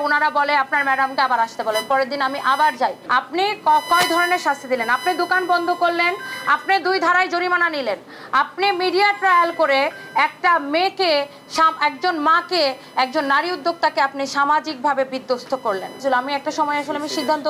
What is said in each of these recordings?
ওনারা বলে আপনার ম্যাডামকে আবার আসতে বলেন, পরের দিন আমি আবার যাই। আপনি কয় ধরনের শাস্তি দিলেন? আপনি দোকান বন্ধ করলেন, আপনি 2 ধারায় জরিমানা নিলেন, আপনি মিডিয়া ট্রায়াল করে একটা মেয়েকে, একজন মাকে, একজন নারী উদ্যোক্তাকে আপনি সামাজিকভাবে বিধ্বস্ত করলেন। আমি একটা সময় আসলে আমি সিদ্ধান্ত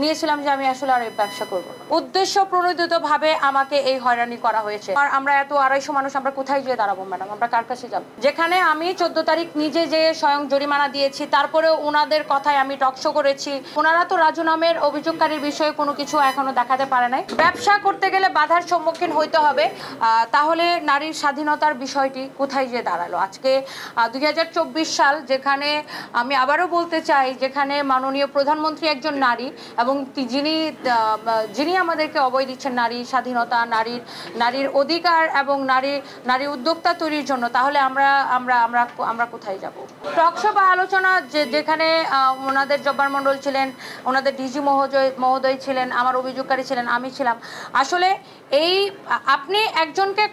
নিয়েছিলাম যে আমি আসলে আর এই ব্যবসা করব না। উদ্দেশ্য প্রণোদিতভাবে আমাকে এই হয়রানি করা হয়েছে। আর আমরা এত 250 মানুষ আমরা কোথায় গিয়ে দাঁড়াবো ম্যাডাম? আমরা কার কাছে যাব? যেখানে আমি 14 তারিখ নিজে যে স্বয়ং জরিমানা দিয়েছি, তারপরেও ওনাদের কথায় আমি টকশো করেছি। ওনারা তো রাজু নামের অভিযোগকারীর বিষয়ে কোনো কিছু এখনো দেখাতে পারে নাই। ব্যবসা করতে গেলে বাধার সম্মুখীন হইতে হবে, তাহলে নারীর স্বাধীনতার বিষয়টি কোথায় গিয়ে দাঁড়ালো? আজকে 2024 সাল, যেখানে আমি আবারও বলতে চাই, যেখানে মাননীয় প্রধানমন্ত্রী একজন নারী এবং যিনি আমাদেরকে অভয় দিচ্ছেন নারী স্বাধীনতা, নারীর অধিকার এবং নারী উদ্যোক্তা তৈরির জন্য, তাহলে আমরা কোথায় যাব? টকশো বা আলোচনা যেখানে ওনাদের জব্বার মণ্ডল ছিলেন, ওনাদের ডিজি মহোদয় ছিলেন, আমার অভিযোগকারী ছিলেন, আমি ছিলাম। আসলে আপনি একজনকে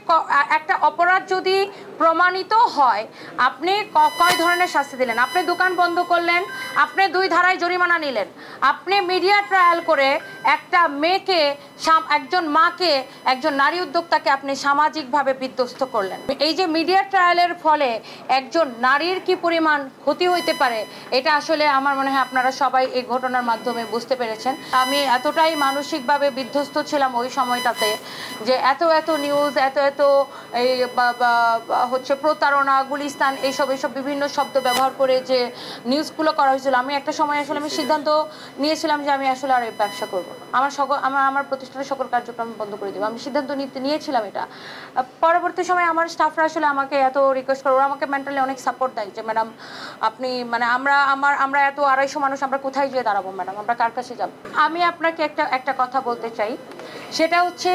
একটা অপরাধ যদি প্রমাণিত হয়, আপনি কয় ধরনের শাস্তি দিলেন? আপনি দোকান বন্ধ করলেন, আপনি 2 ধারায় জরিমানা নিলেন, আপনি মিডিয়া ট্রায়াল করে একটা মেয়েকে, একজন মাকে, একজন নারী উদ্যোক্তাকে আপনি সামাজিকভাবে বিধ্বস্ত করলেন। এই যে মিডিয়া ট্রায়ালের ফলে একজন নারীর কি পরিমাণ ক্ষতি হইতে পারে, এটা আসলে আমার মনে হয় আপনারা সবাই এই ঘটনার মাধ্যমে বুঝতে পেরেছেন। আমি এতটাই মানসিকভাবে বিধ্বস্ত ছিলাম ওই সময়টাতে, যে এত নিউজ, এত এই হচ্ছে প্রতারণা, গুলিস্তান, এইসব বিভিন্ন শব্দ ব্যবহার করে যে নিউজগুলো করা হয়েছিল, আমি একটা সময় আসলে আমি সিদ্ধান্ত নিয়েছিলাম যে আমি আসলে আর এই ব্যবসা করবো না। আমার প্রতিষ্ঠানের সকল কার্যক্রম বন্ধ করে দেবো। আমি সিদ্ধান্ত নিয়েছিলাম এটা। পরবর্তী সময় আমার স্টাফরা আসলে আমাকে এত রিকোয়েস্ট করে, ওরা আমাকে মেন্টালি অনেক সাপোর্ট দেয় যে ম্যাডাম আপনি আমরা এত 250 মানুষ আমরা কোথায় গিয়ে দাঁড়াবো ম্যাডাম? আমরা কার কাছে যাব? আমি আপনাকে একটা কথা বলতে চাই, সেটা হচ্ছে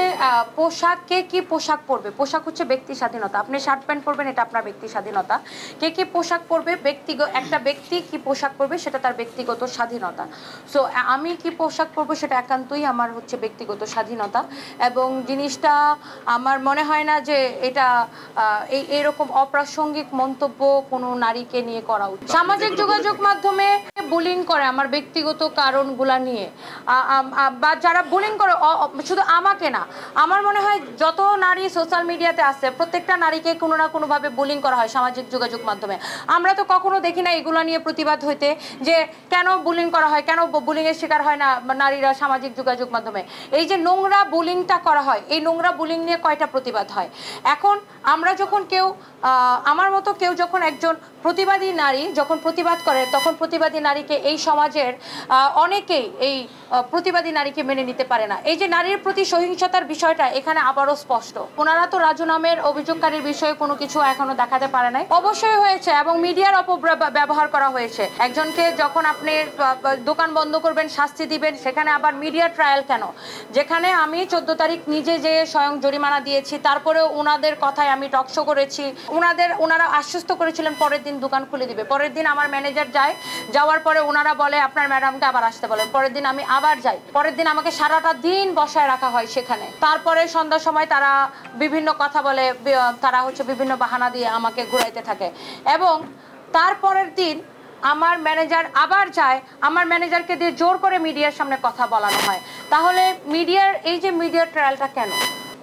পোশাককে কি পোশাক পরবে, পোশাক হচ্ছে ব্যক্তি স্বাধীনতা। আপনি শার্ট প্যান্ট পরবেন, এটা আপনার ব্যক্তি স্বাধীনতা। কে কি পোশাক পরবে, একটা ব্যক্তি কি পোশাক পরবে, সেটা তার ব্যক্তিগত স্বাধীনতা। সো আমি কি পোশাক পরবো সেটা একান্তই আমার হচ্ছে ব্যক্তিগত স্বাধীনতা, এবং জিনিসটা আমার মনে হয় না যে এটা এরকম অপ্রাসঙ্গিক মন্তব্য কোনো নারীকে নিয়ে করা উচিত। সামাজিক যোগাযোগ মাধ্যমে বুলিং করে আমার ব্যক্তিগত কারণগুলা নিয়ে, বা যারা বুলিং করে, শুধু আমাকে না, আমার মনে হয় যত নারী সোশ্যাল মিডিয়াতে আছে প্রত্যেকটা নারীকে কোনো না কোনোভাবে বুলিং করা হয় সামাজিক যোগাযোগ মাধ্যমে। আমরা তো কখনো দেখি না এগুলো নিয়ে প্রতিবাদ হইতে, যে কেন বুলিং করা হয়, কেন বুলিংয়ের শিকার হয় না নারীরা সামাজিক যোগাযোগ মাধ্যমে। এই যে নোংরা বুলিংটা করা হয়, এই নোংরা বুলিং নিয়ে কয়টা প্রতিবাদ হয়? এখন আমরা যখন আমার মতো কেউ যখন একজন প্রতিবাদী নারী যখন প্রতিবাদ করে, তখন প্রতিবাদী নারীকে এই সমাজের অনেকেই এই প্রতিবাদী নারীকে মেনে নিতে পারে না। এই যে নারীর প্রতি সহিংসতার বিষয়টা এখানে আবারও স্পষ্ট। ওনারা তো রাজু নামের অভিযোগকারীর বিষয়ে কোনো কিছু এখনো দেখাতে পারে নাই। অবশ্যই হয়েছে, এবং মিডিয়ার অপব্যবহার করা হয়েছে। একজনকে যখন আপনি দোকান বন্ধ করবেন, শাস্তি দিবেন, সেখানে আবার মিডিয়া ট্রায়াল কেন? যেখানে আমি 14 তারিখ নিজে যে স্বয়ং জরিমানা দিয়েছি, তারপরেও ওনাদের কথায় আমি টকশো করেছি। ওনারা আশ্বস্ত করেছিলেন পরের দিন দোকান খুলে দিবে। পরের দিন আমার ম্যানেজার যাওয়ার পরে ওনারা বলে আপনার ম্যাডামকে আবার আসতে বলেন, পরের দিন আমি আবার যাই। পরের দিন আমাকে সারাটা দিন বসায় রাখা হয় সেখানে। তারপরে সন্ধ্যার সময় তারা বিভিন্ন কথা বলে, তারা হচ্ছে বিভিন্ন বাহানা দিয়ে আমাকে ঘুরাইতে থাকে, এবং তারপরের দিন আমার ম্যানেজার আবার যায়, আমার ম্যানেজারকে দিয়ে জোর করে মিডিয়ার সামনে কথা বলানো হয়। তাহলে এই যে মিডিয়া ট্রায়ালটা কেন?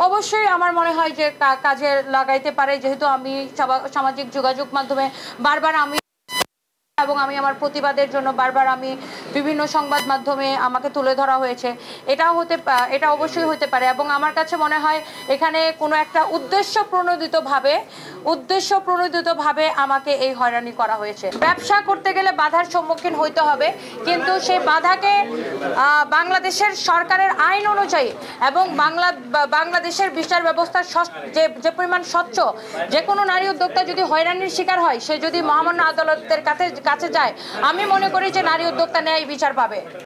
অবশ্যই আমার মনে হয় যে কাজে লাগাইতে পারে, যেহেতু আমি সামাজিক যোগাযোগ মাধ্যমে বারবার এবং আমি আমার প্রতিবাদের জন্য বারবার আমি বিভিন্ন সংবাদ মাধ্যমে আমাকে তুলে ধরা হয়েছে। এটা অবশ্যই হতে পারে, এবং আমার কাছে মনে হয় এখানে কোনো একটা উদ্দেশ্য প্রণোদিতভাবে আমাকে এই হয়রানি করা হয়েছে। ব্যবসা করতে গেলে বাধার সম্মুখীন হইতে হবে, কিন্তু সেই বাধাকে বাংলাদেশের সরকারের আইন অনুযায়ী এবং বাংলাদেশের বিচার ব্যবস্থার যে পরিমাণ স্বচ্ছ, যে কোনো নারী উদ্যোক্তা যদি হয়রানির শিকার হয়, সে যদি মহামান্য আদালতের কাছে যায়, আমি মনে করি যে নারী উদ্যোক্তা ন্যায় বিচার পাবে।